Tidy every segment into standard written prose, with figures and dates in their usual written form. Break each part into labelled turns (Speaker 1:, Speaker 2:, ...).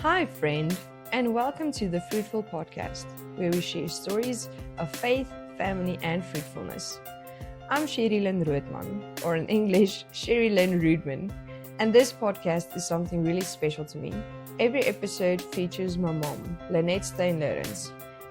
Speaker 1: Hi, friend, and welcome to the Fruitful podcast, where we share stories of faith, family, and fruitfulness. I'm Sherry Lynn Roodman, or in English, Sherry Lynn Roodman, and this podcast is something really special to me. Every episode features my mom, Lynette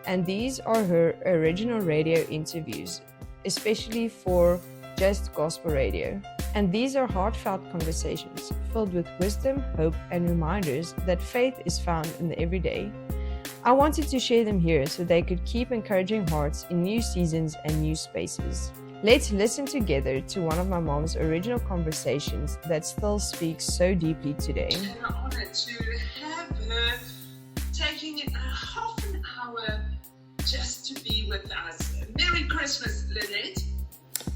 Speaker 1: and these are her original radio interviews, especially for Just Gospel Radio. And these are heartfelt conversations filled with wisdom, hope, and reminders that faith is found in the everyday. I wanted to share them here so they could keep encouraging hearts in new seasons and new spaces. Let's listen together to one of my mom's original conversations that still speaks so deeply today.
Speaker 2: And I'm honored to have her taking half an hour just to be with us. Merry Christmas, Lynette.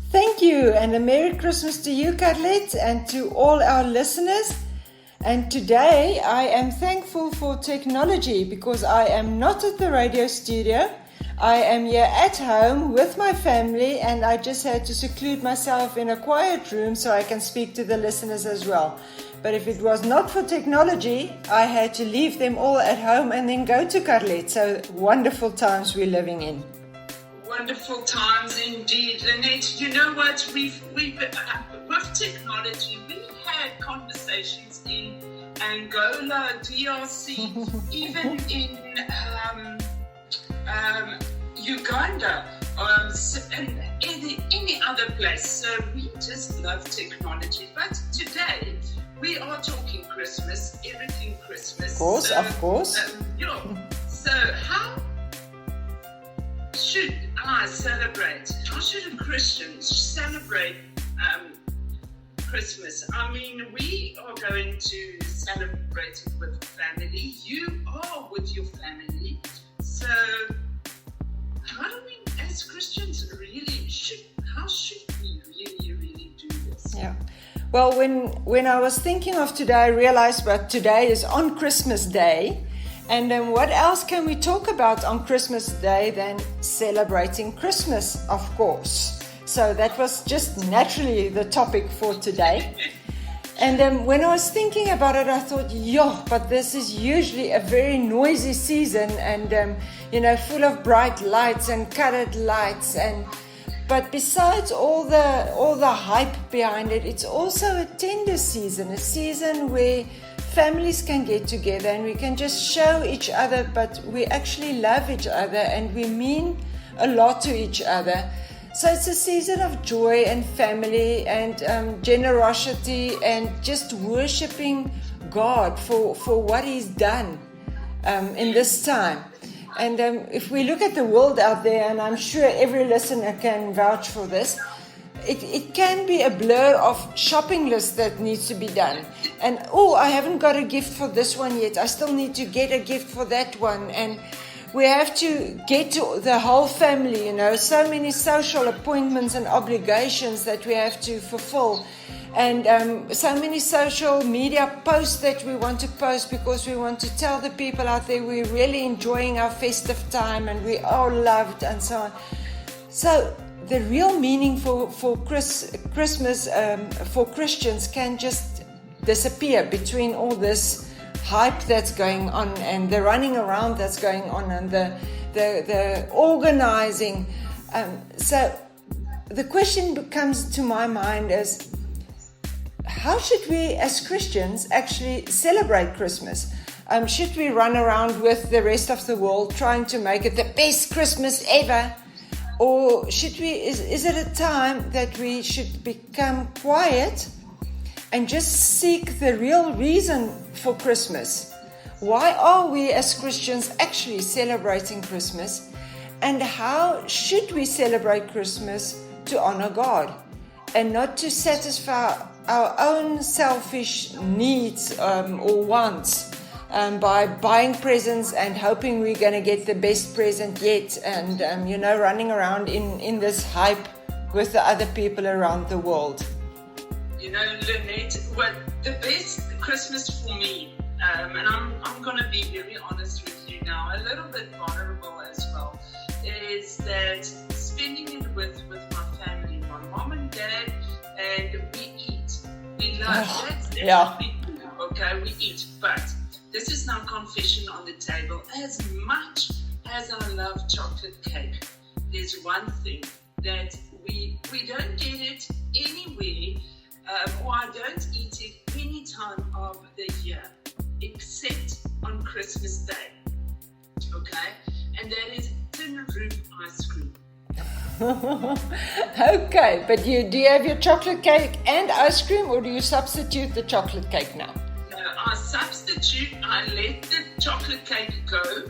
Speaker 3: Thank you, and a Merry Christmas to you, Carlette, and to all our listeners. And today I am thankful for technology because I am not at the radio studio. I am here at home with my family, and I just had to seclude myself in a quiet room so I can speak to the listeners as well. But if it was not for technology, I had to leave them all at home and then go to Carlette. So wonderful times we're living in.
Speaker 2: Wonderful times indeed, Lynette. You know what? We've with technology, we had conversations in Angola, DRC, even in Uganda, and any other place. So we just love technology. But today we are talking Christmas, everything Christmas.
Speaker 3: Of course.
Speaker 2: So how should I celebrate? How should a Christian celebrate Christmas? I mean, we are going to celebrate it with family. You are with your family. So how do we, as Christians, how should we really do this?
Speaker 3: Yeah. Well, when I was thinking of today, I realized that today is on Christmas Day. And then what else can we talk about on Christmas Day than celebrating Christmas, of course. So that was just naturally the topic for today. And then when I was thinking about it, I thought, but this is usually a very noisy season and, full of bright lights and colored lights. But besides all the hype behind it, it's also a tender season, a season where families can get together and we can just show each other, but we actually love each other and we mean a lot to each other. So it's a season of joy and family and generosity and just worshiping God for what He's done in this time. And if we look at the world out there, and I'm sure every listener can vouch for this, it can be a blur of shopping lists that needs to be done. And, I haven't got a gift for this one yet. I still need to get a gift for that one. And we have to get to the whole family, so many social appointments and obligations that we have to fulfill. And so many social media posts that we want to post because we want to tell the people out there we're really enjoying our festive time and we are loved and so on. So the real meaning for Christmas for Christians can just disappear between all this hype that's going on and the running around that's going on and the organizing. So the question comes to my mind is, how should we as Christians actually celebrate Christmas? Should we run around with the rest of the world trying to make it the best Christmas ever? Or is it a time that we should become quiet and just seek the real reason for Christmas? Why are we as Christians actually celebrating Christmas? And how should we celebrate Christmas to honor God and not to satisfy our own selfish needs or wants? By buying presents and hoping we're going to get the best present yet and, running around in this hype with the other people around the world.
Speaker 2: Lynette, the best Christmas for me, and I'm going to be very honest with you now, a little bit vulnerable as well, is that spending it with my family, my mom
Speaker 3: Yeah.
Speaker 2: Okay, we eat. But this is now confession on the table. As much as I love chocolate cake, there's one thing that we don't get it anywhere, or I don't eat it any time of the year, except on Christmas Day. Okay? And that is tin roof ice cream.
Speaker 3: Okay, but do you have your chocolate cake and ice cream, or do you substitute the chocolate cake now?
Speaker 2: No, I substitute, I let the chocolate cake go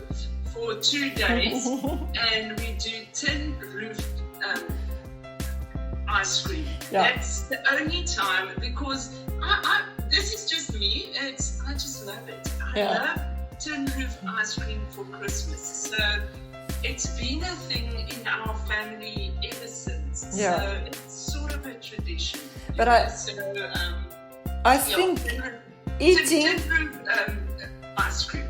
Speaker 2: for 2 days, and we do tin roof ice cream.
Speaker 3: Yeah.
Speaker 2: That's the only time, because I this is just me. I just love it. I love tin roof ice cream for Christmas. So it's been a thing in our family ever since.
Speaker 3: Yeah.
Speaker 2: So it's sort of a tradition.
Speaker 3: But I think eating.
Speaker 2: Tin roof ice cream.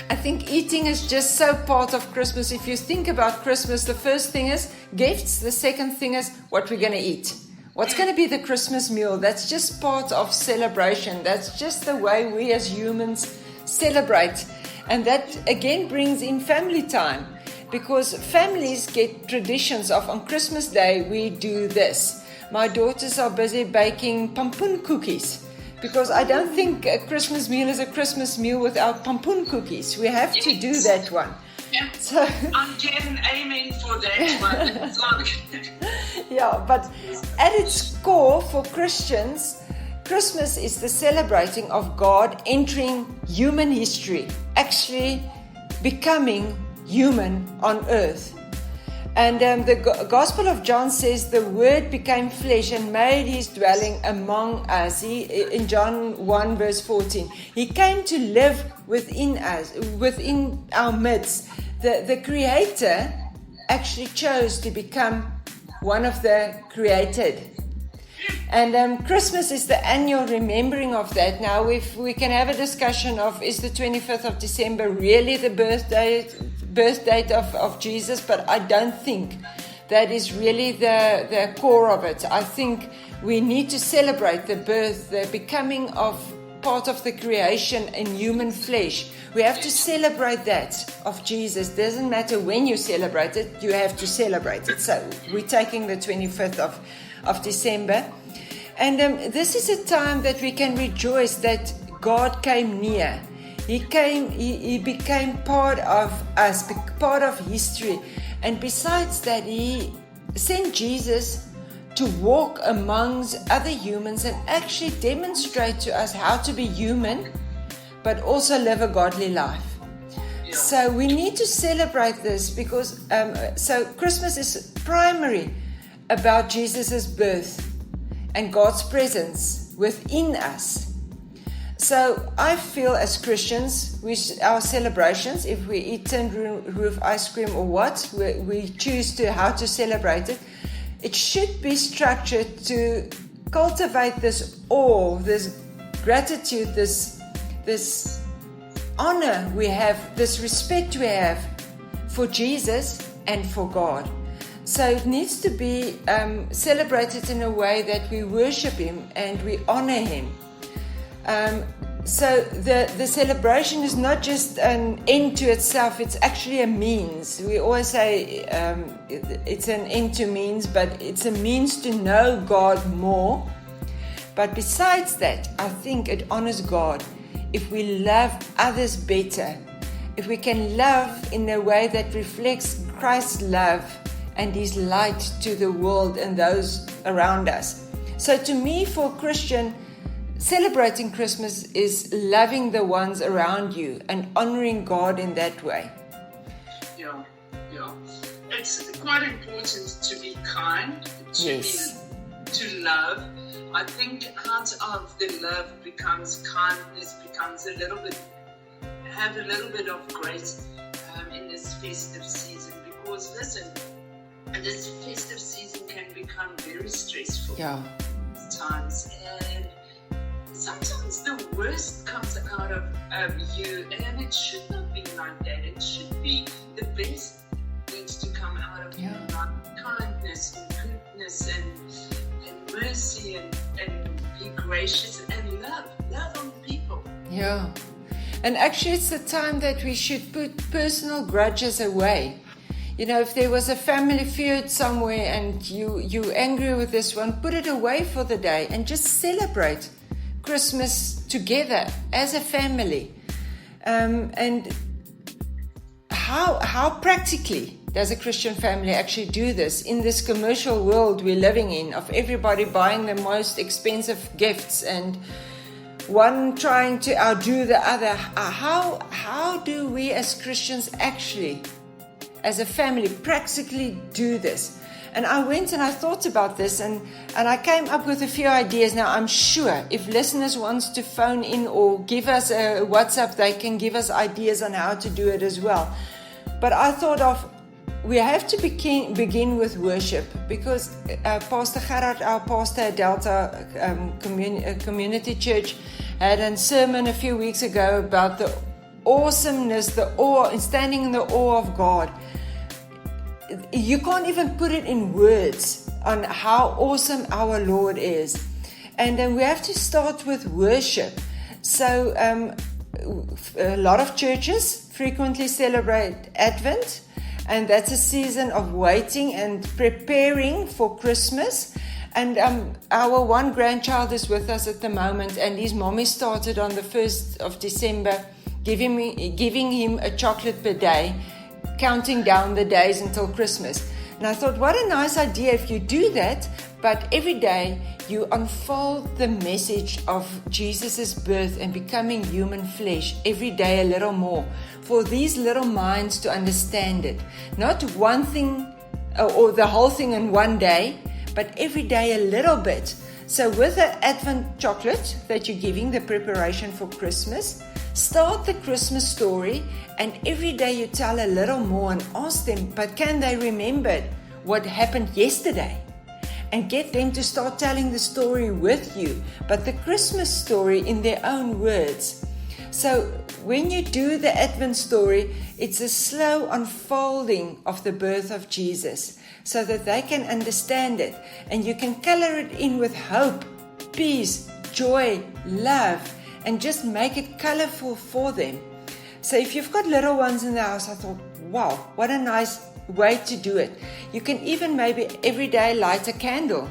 Speaker 3: I think eating is just so part of Christmas. If you think about Christmas, the first thing is gifts. The second thing is what we're going to eat. What's going to be the Christmas meal? That's just part of celebration. That's just the way we as humans celebrate. And that again brings in family time, because families get traditions of on Christmas Day we do this. My daughters are busy baking pompoen cookies, because I don't think a Christmas meal is a Christmas meal without pompoen cookies. We have to do that one.
Speaker 2: Yeah.
Speaker 3: So,
Speaker 2: I'm getting aiming for that one. It's like,
Speaker 3: yeah, but at its core for Christians, Christmas is the celebrating of God entering human history, actually becoming human on earth. And the Gospel of John says the Word became flesh and made his dwelling among us. In John 1 verse 14, he came to live within us, within our midst. The Creator actually chose to become one of the created. And Christmas is the annual remembering of that. Now, if we can have a discussion of, is the 25th of December really the birth date of Jesus? But I don't think that is really the core of it. I think we need to celebrate the birth, the becoming of part of the creation in human flesh. We have to celebrate that of Jesus. Doesn't matter when you celebrate it, you have to celebrate it. So we're taking the 25th of December. And this is a time that we can rejoice that God came near. He became part of us, part of history. And besides that, he sent Jesus to walk amongst other humans and actually demonstrate to us how to be human, but also live a godly life. Yeah. So we need to celebrate this, because so Christmas is primarily about Jesus' birth and God's presence within us. So I feel as Christians, our celebrations, if we eat tin roof ice cream or what, we choose how to celebrate it, it should be structured to cultivate this awe, this gratitude, this honor we have, this respect we have for Jesus and for God. So it needs to be celebrated in a way that we worship Him and we honor Him. So the celebration is not just an end to itself, it's actually a means. We always say it's an end to means, but it's a means to know God more. But besides that, I think it honors God if we love others better, if we can love in a way that reflects Christ's love and His light to the world and those around us. So to me, for a Christian, celebrating Christmas is loving the ones around you and honoring God in that way.
Speaker 2: Yeah. It's quite important to be kind, to love. I think out of the love becomes kindness, becomes have a little bit of grace in this festive season. Because listen, this festive season can become very stressful at times, and sometimes the worst comes out of you, and it should not be like that. It should be the best needs to come out of you, like kindness and goodness and mercy and be gracious and love on people.
Speaker 3: Yeah. And actually, it's the time that we should put personal grudges away. You know, if there was a family feud somewhere and you're angry with this one, put it away for the day and just celebrate Christmas together as a family. And how practically does a Christian family actually do this in this commercial world we're living in, of everybody buying the most expensive gifts and one trying to outdo the other? How do we as Christians actually, as a family, practically do this? And I went and I thought about this and I came up with a few ideas. Now, I'm sure if listeners want to phone in or give us a WhatsApp, they can give us ideas on how to do it as well. But I thought we have to begin with worship, because Pastor Gerard, our pastor at Delta Community Church, had a sermon a few weeks ago about the awesomeness, the awe, and standing in the awe of God. You can't even put it in words on how awesome our Lord is. And then we have to start with worship. So a lot of churches frequently celebrate Advent, and that's a season of waiting and preparing for Christmas. And our one grandchild is with us at the moment, and his mommy started on the 1st of December giving him a chocolate per day, counting down the days until Christmas. And I thought, what a nice idea if you do that, but every day you unfold the message of Jesus' birth and becoming human flesh every day a little more, for these little minds to understand it. Not one thing or the whole thing in one day, but every day a little bit. So with the Advent chocolate that you're giving, the preparation for Christmas, start the Christmas story, and every day you tell a little more and ask them, but can they remember what happened yesterday? And get them to start telling the story with you, but the Christmas story in their own words. So when you do the Advent story, it's a slow unfolding of the birth of Jesus, so that they can understand it. And you can color it in with hope, peace, joy, love, and just make it colorful for them. So if you've got little ones in the house, I thought, wow, what a nice way to do it. You can even maybe every day light a candle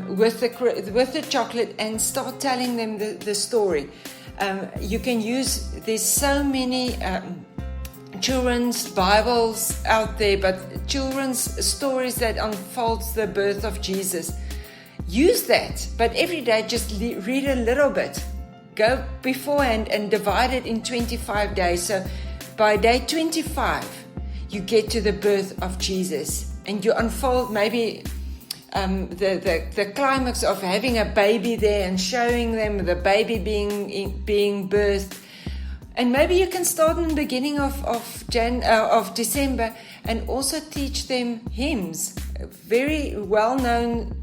Speaker 3: with the chocolate and start telling them the story. You can use, there's so many children's Bibles out there, but children's stories that unfolds the birth of Jesus. Use that, but every day just read a little bit. Go beforehand and divide it in 25 days. So by day 25, you get to the birth of Jesus, and you unfold maybe the climax of having a baby there and showing them the baby being birthed. And maybe you can start in the beginning of December and also teach them hymns, very well-known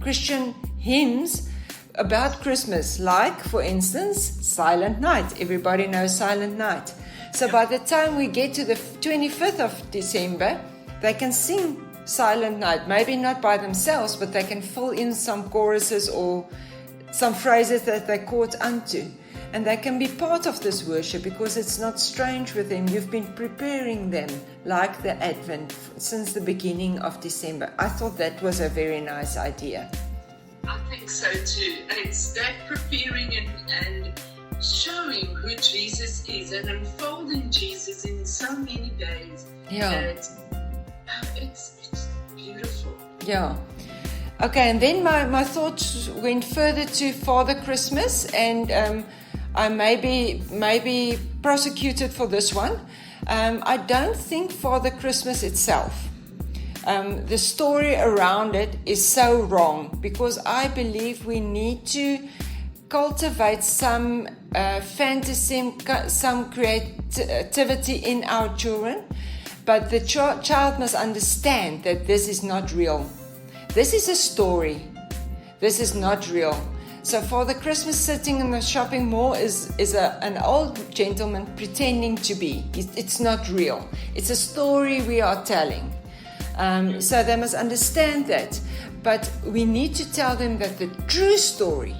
Speaker 3: Christian hymns about Christmas, like, for instance, Silent Night. Everybody knows Silent Night. So by the time we get to the 25th of December, they can sing Silent Night, maybe not by themselves, but they can fill in some choruses or some phrases that they caught onto. And they can be part of this worship because it's not strange with them. You've been preparing them like the Advent since the beginning of December. I thought that was a very nice idea.
Speaker 2: I think so too. It's that preparing and showing who Jesus is and unfolding Jesus in so many days.
Speaker 3: Yeah.
Speaker 2: It's beautiful.
Speaker 3: Yeah. Okay, and then my thoughts went further to Father Christmas, and I may be prosecuted for this one. I don't think Father Christmas itself, the story around it is so wrong, because I believe we need to cultivate some fantasy, some creativity in our children, but the child must understand that this is not real. This is a story. This is not real. So Father Christmas sitting in the shopping mall is an old gentleman pretending to be. It's not real. It's a story we are telling. So they must understand that. But we need to tell them that the true story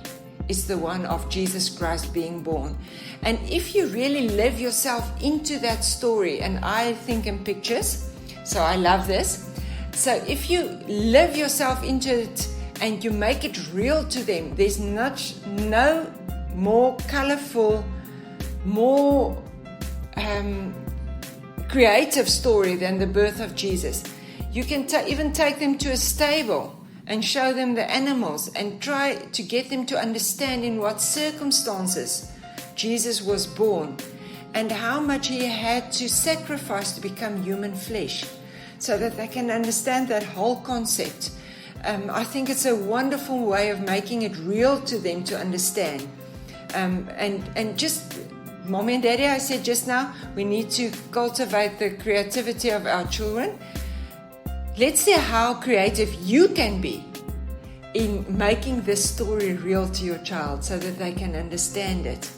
Speaker 3: is the one of Jesus Christ being born. And if you really live yourself into that story, and I think in pictures, so I love this. So if you live yourself into it and you make it real to them, there's no more colorful, more creative story than the birth of Jesus. You can even take them to a stable and show them the animals and try to get them to understand in what circumstances Jesus was born and how much he had to sacrifice to become human flesh, so that they can understand that whole concept. I think it's a wonderful way of making it real to them to understand. And just, Mommy and Daddy, I said just now, we need to cultivate the creativity of our children. Let's see how creative you can be in making this story real to your child so that they can understand it.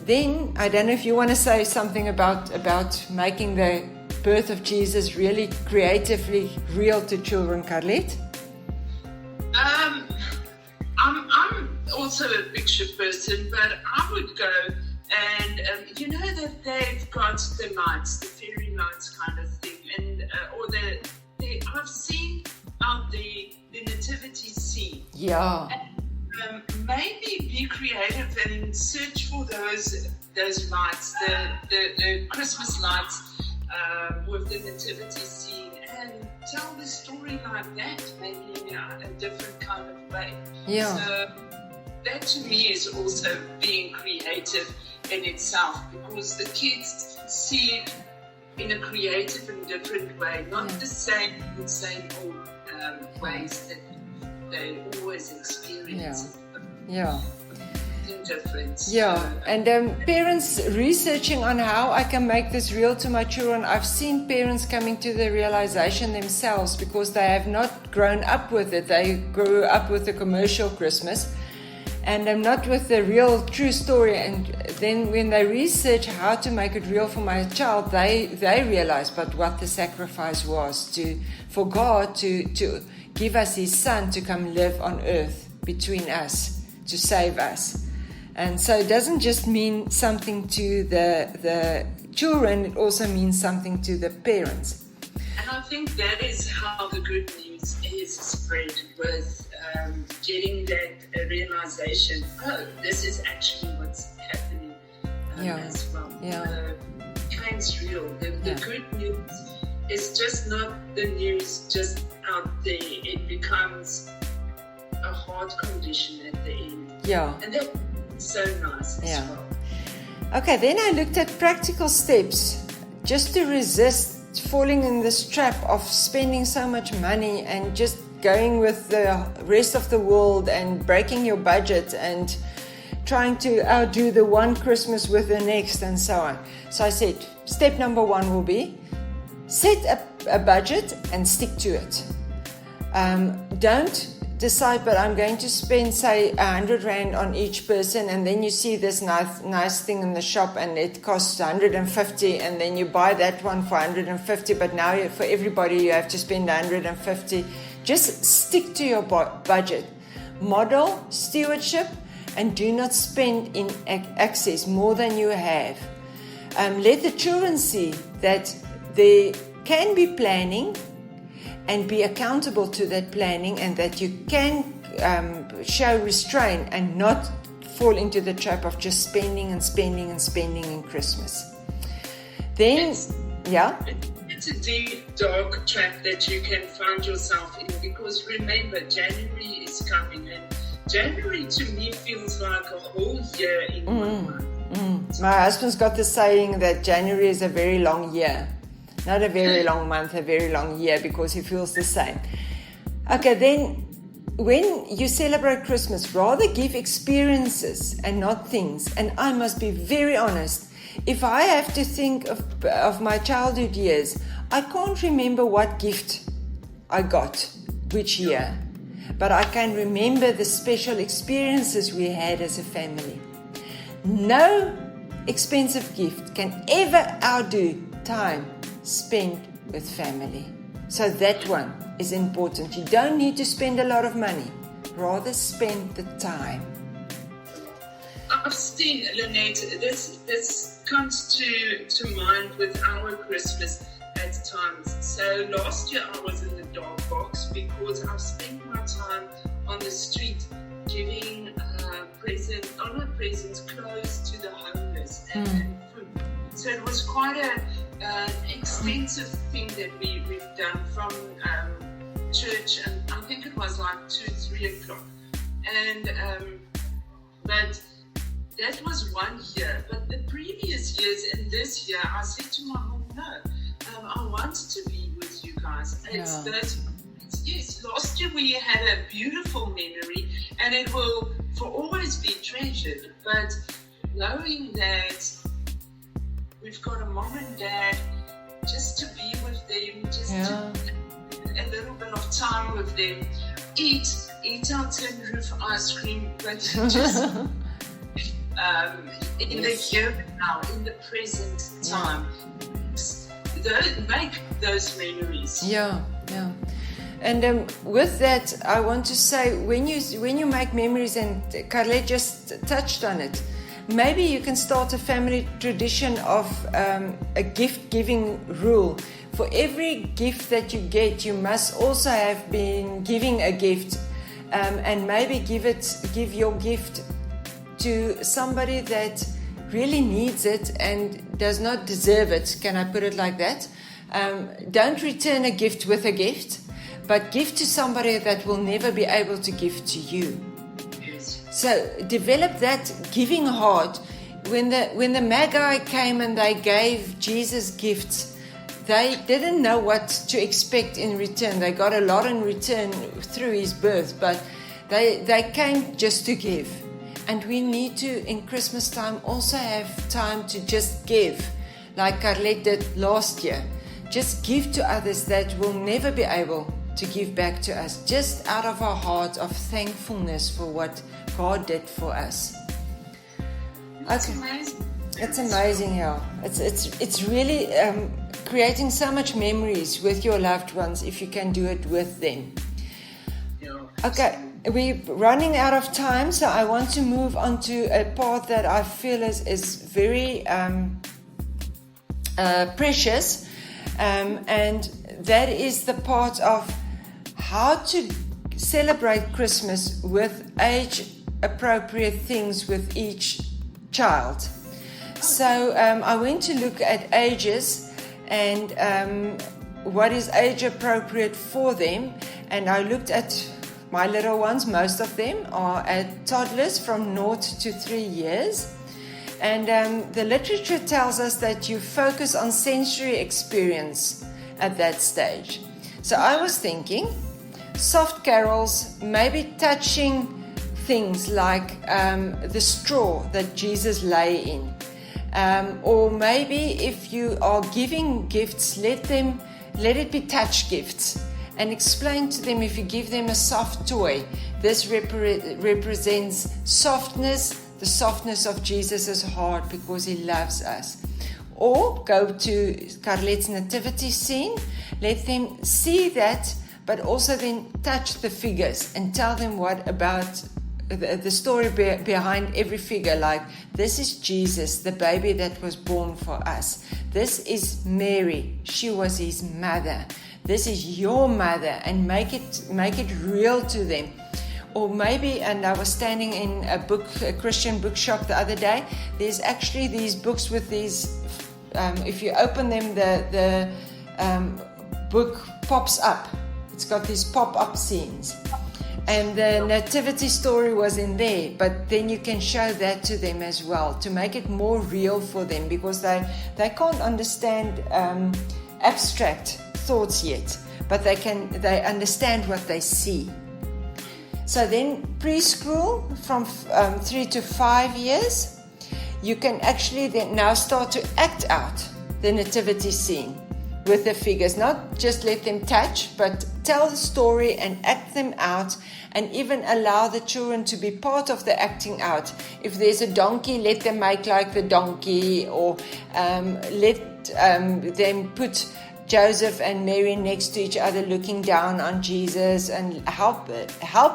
Speaker 3: Then, I don't know if you want to say something about making the birth of Jesus really creatively real to children, Carlette?
Speaker 2: I'm also a picture person, but I would go and you know that they've got the lights, the fairy lights kind of thing, and I've seen out the nativity scene.
Speaker 3: Yeah.
Speaker 2: And, maybe be creative and search for those lights, the Christmas lights with the nativity scene, and tell the story like that, maybe in a different kind of way.
Speaker 3: Yeah.
Speaker 2: So that to me is also being creative in itself, because the kids see it in a creative and different way, not the same old ways that they always experience.
Speaker 3: Yeah.
Speaker 2: Difference.
Speaker 3: Yeah, and parents researching on how I can make this real to my children. I've seen parents coming to the realization themselves because they have not grown up with it. They grew up with the commercial Christmas and not with the real true story. And then when they research how to make it real for my child, they realize but what the sacrifice was for God to give us his son to come live on earth between us to save us. And so it doesn't just mean something to the children, it also means something to the parents.
Speaker 2: And I think that is how the good news is spread, with getting that realization, this is actually what's happening as well.
Speaker 3: Yeah.
Speaker 2: It's real. The good news is just not the news just out there. It becomes a heart condition at the end.
Speaker 3: Yeah.
Speaker 2: And that's so nice as well.
Speaker 3: Okay, then I looked at practical steps just to resist falling in this trap of spending so much money and just going with the rest of the world and breaking your budget and trying to outdo the one Christmas with the next and so on. So I said, step number 1 will be set a budget and stick to it. Don't decide, but I'm going to spend, say, 100 Rand on each person, and then you see this nice thing in the shop and it costs 150, and then you buy that one for 150, but now for everybody you have to spend 150. Just stick to your budget. Model stewardship and do not spend in excess more than you have. Let the children see that there can be planning and be accountable to that planning, and that you can show restraint and not fall into the trap of just spending in Christmas. Then,
Speaker 2: it's a deep, dark trap that you can find yourself in, because remember, January is coming, and January to me feels like a whole year in 1 month.
Speaker 3: My husband's got the saying that January is a very long year. Not a very long month, a very long year, because he feels the same. Okay, then when you celebrate Christmas, rather give experiences and not things. And I must be very honest, if I have to think of my childhood years, I can't remember what gift I got which year. But I can remember the special experiences we had as a family. No expensive gift can ever outdo time spent with family. So that one is important. You don't need to spend a lot of money. Rather spend the time.
Speaker 2: I've seen, Lynette, this comes to mind with our Christmas at times. So last year I was in the dark box because I've spent my time on the street giving presents clothes to the homeless and food. So it was quite an extensive thing that we've done from church, and I think it was like 2-3 o'clock. And but that was one year. But the previous years and this year, I said to my mom, no, I want to be with you guys. Yes, last year we had a beautiful memory, and it will for always be treasured. But knowing that we've got a mom and dad, just to be with them, just to a little bit of time with them, eat our tin roof ice cream, but just in the here now, in the present time, make those memories.
Speaker 3: Yeah. And with that, I want to say, when you make memories, and Carlette just touched on it, maybe you can start a family tradition of a gift-giving rule. For every gift that you get, you must also have been giving a gift, and maybe give your gift to somebody that really needs it and does not deserve it. Can I put it like that? Don't return a gift with a gift, but give to somebody that will never be able to give to you.
Speaker 2: Yes.
Speaker 3: So develop that giving heart. When the Magi came and they gave Jesus gifts, they didn't know what to expect in return. They got a lot in return through his birth, but they came just to give. And we need to, in Christmas time, also have time to just give, like Carlette did last year. Just give to others that will never be able to give back to us, just out of our heart of thankfulness for what God did for us.
Speaker 2: It's amazing.
Speaker 3: It's amazing, yeah. It's really creating so much memories with your loved ones if you can do it with them.
Speaker 2: Yeah.
Speaker 3: Okay, we're running out of time, so I want to move on to a part that I feel is very precious, and that is the part of how to celebrate Christmas with age-appropriate things with each child. So I went to look at ages and what is age-appropriate for them, and I looked at my little ones. Most of them are at toddlers from 0 to 3 years. And the literature tells us that you focus on sensory experience at that stage. So I was thinking, soft carols, maybe touching things like the straw that Jesus lay in. Or maybe if you are giving gifts, let it be touch gifts. And explain to them, if you give them a soft toy, this represents softness, the softness of Jesus' heart, because he loves us. Or go to Carlette's nativity scene, let them see that, but also then touch the figures and tell them what about the story behind every figure. Like, this is Jesus, the baby that was born for us. This is Mary, she was his mother. This is your mother, and make it real to them. Or maybe, and I was standing in a Christian bookshop the other day, there's actually these books with these, if you open them, the book pops up. It's got these pop-up scenes. And the nativity story was in there, but then you can show that to them as well, to make it more real for them, because they can't understand abstract thoughts yet, but they understand what they see. So then preschool from 3 to 5 years, you can actually then now start to act out the nativity scene with the figures. Not just let them touch, but tell the story and act them out, and even allow the children to be part of the acting out. If there's a donkey, let them make like the donkey, or let them put Joseph and Mary next to each other looking down on Jesus, and help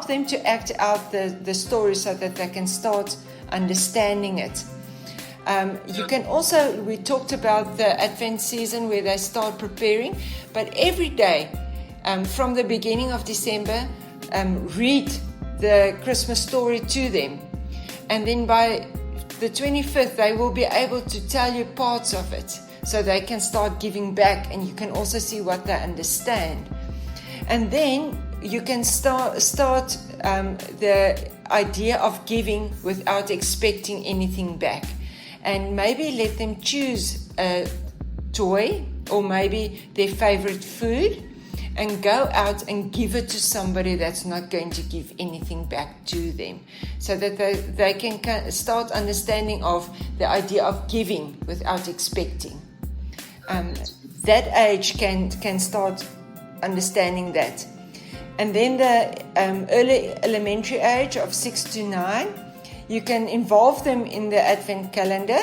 Speaker 3: them to act out the story so that they can start understanding it. You can also, we talked about the Advent season where they start preparing, but every day from the beginning of December, read the Christmas story to them. And then by the 25th, they will be able to tell you parts of it, so they can start giving back, and you can also see what they understand. And then you can start the idea of giving without expecting anything back. And maybe let them choose a toy or maybe their favorite food and go out and give it to somebody that's not going to give anything back to them, so that they can start understanding of the idea of giving without expecting. That age can start understanding that. And then the early elementary age of 6 to 9, you can involve them in the Advent calendar,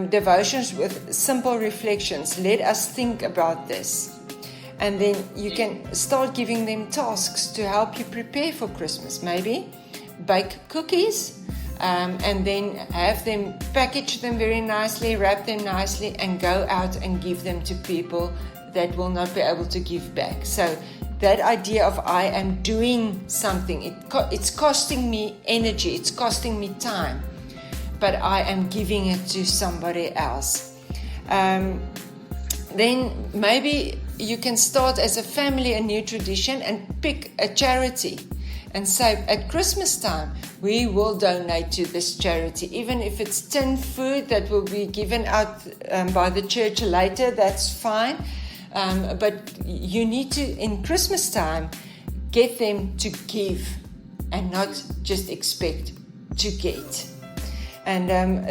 Speaker 3: devotions with simple reflections. Let us think about this. And then you can start giving them tasks to help you prepare for Christmas. Maybe bake cookies, and then have them package them very nicely, wrap them nicely, and go out and give them to people that will not be able to give back. So that idea of I am doing something, it's costing me energy, it's costing me time, but I am giving it to somebody else. Then maybe you can start as a family a new tradition and pick a charity and say, at Christmas time, we will donate to this charity. Even if it's tin food that will be given out by the church later, that's fine. But you need to, in Christmas time, get them to give and not just expect to get. And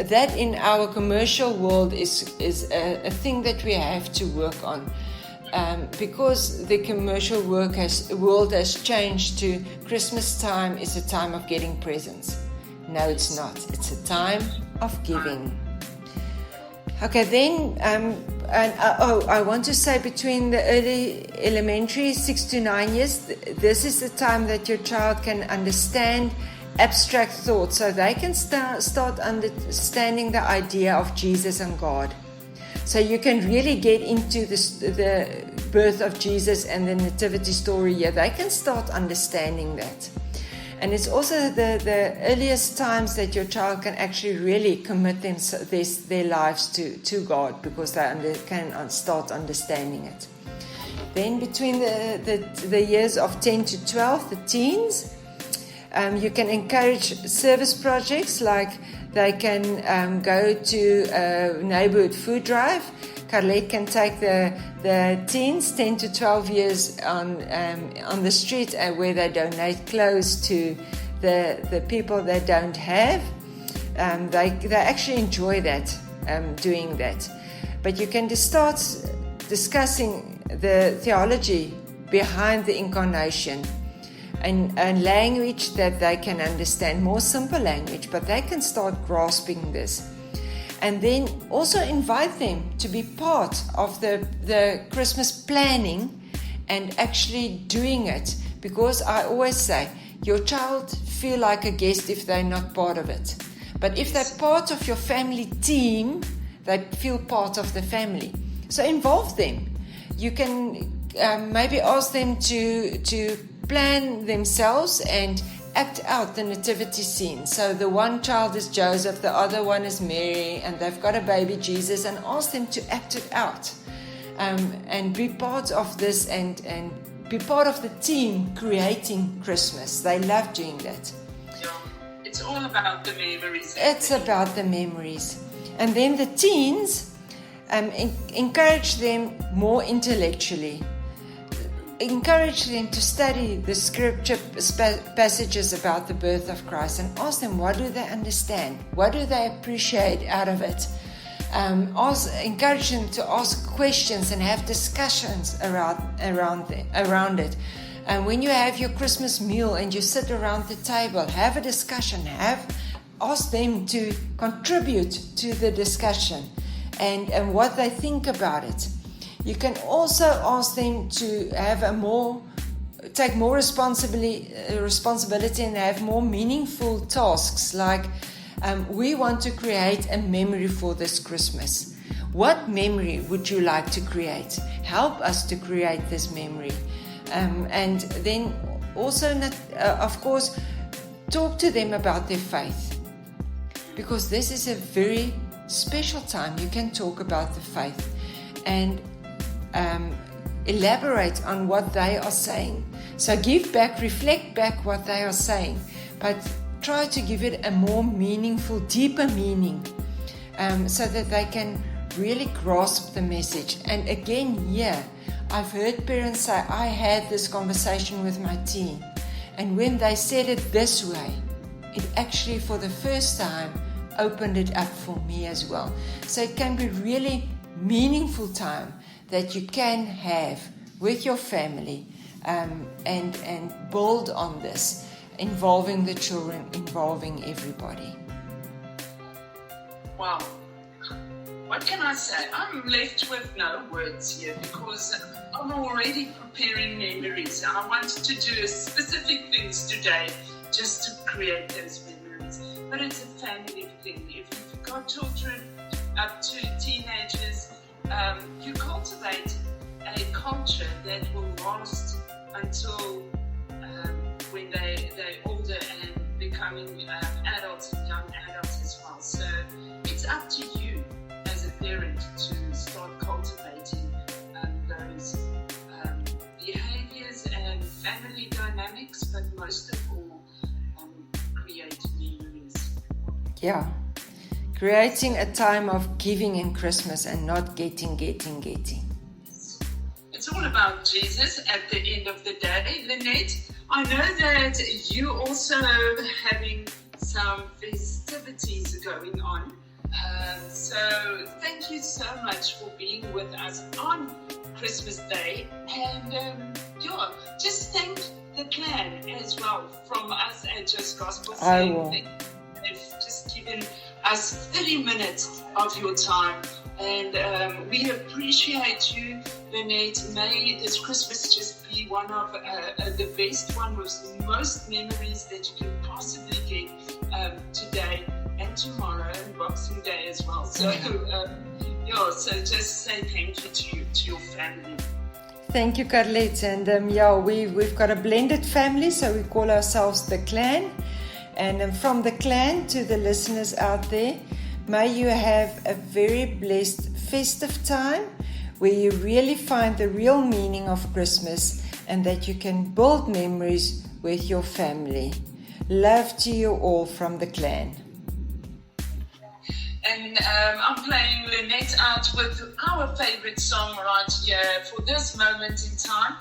Speaker 3: that in our commercial world is a thing that we have to work on. Because the commercial world has changed to Christmas time is a time of getting presents. No, it's not. It's a time of giving. Okay, then, I want to say between the early elementary, 6 to 9 years, this is the time that your child can understand abstract thoughts, so they can start understanding the idea of Jesus and God. So you can really get into the birth of Jesus and the nativity story here. They can start understanding that. And it's also the earliest times that your child can actually really commit their lives to God, because they can start understanding it. Then between the years of 10 to 12, the teens, you can encourage service projects, like they can go to a neighborhood food drive. Carlette can take the teens, 10 to 12 years, on the street where they donate clothes to the people that don't have. They actually enjoy that, doing that. But you can just start discussing the theology behind the incarnation, and language that they can understand, more simple language, but they can start grasping this. And then also invite them to be part of the Christmas planning and actually doing it, because I always say your child feel like a guest if they're not part of it. But if they're part of your family team, they feel part of the family. So involve them. You can maybe ask them to plan themselves and act out the nativity scene. So the one child is Joseph, the other one is Mary, and they've got a baby Jesus, and ask them to act it out, and be part of this and be part of the team creating Christmas. They love doing that.
Speaker 2: Yeah, it's all about the memories.
Speaker 3: It's about the memories. And then the teens, encourage them more intellectually. Encourage them to study the scripture passages about the birth of Christ, and ask them, what do they understand? What do they appreciate out of it? Encourage them to ask questions and have discussions around it. And when you have your Christmas meal and you sit around the table, have a discussion. Ask them to contribute to the discussion and what they think about it. You can also ask them to have take more responsibility and have more meaningful tasks, like We want to create a memory for this Christmas. What memory would you like to create? Help us to create this memory. And then also, of course, talk to them about their faith. Because this is a very special time. You can talk about the faith and elaborate on what they are saying. So give back, reflect back what they are saying, but try to give it a more meaningful, deeper meaning, so that they can really grasp the message. And again, here, I've heard parents say, I had this conversation with my teen, and when they said it this way, it actually for the first time opened it up for me as well. So it can be really meaningful time that you can have with your family, and build on this, involving the children, involving everybody.
Speaker 2: Wow. What can I say? I'm left with no words here because I'm already preparing memories. I wanted to do specific things today just to create those memories. But it's a family thing. If you've got children up to teenagers, you cultivate a culture that will last until when they're older and becoming adults and young adults as well. So it's up to you as a parent to start cultivating those behaviors and family dynamics, but most of all, create memories.
Speaker 3: Yeah. Creating a time of giving in Christmas and not getting.
Speaker 2: It's all about Jesus at the end of the day. Lynette, I know that you also having some festivities going on. So thank you so much for being with us on Christmas Day. And just thank the clan as well from us at Just Gospel.
Speaker 3: I will.
Speaker 2: They've just given us 30 minutes of your time. And we appreciate you, Lynette. May this Christmas just be one of the best one with the most memories that you can possibly get today and tomorrow and Boxing Day as well. So, so just say thank you to your family.
Speaker 3: Thank you, Carlette. And we've got a blended family, so we call ourselves the clan. And from the clan to the listeners out there, may you have a very blessed festive time where you really find the real meaning of Christmas and that you can build memories with your family. Love to you all from the clan.
Speaker 2: And I'm playing Lynette out with our favorite song right here for this moment in time.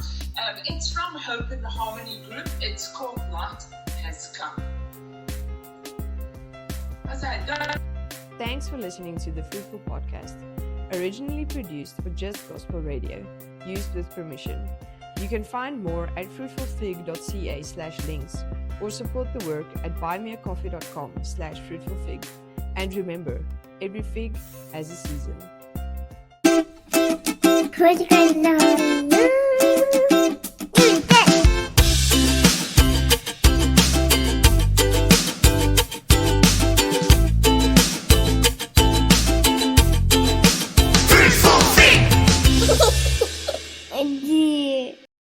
Speaker 2: It's from Hope and the Harmony group. It's called Night Has Come.
Speaker 1: Thanks for listening to the Fruitful podcast, originally produced for Just Gospel Radio, used with permission. You can find more at fruitfulfig.ca/links or support the work at buymeacoffee.com/fruitfulfig. And remember, every fig has a season.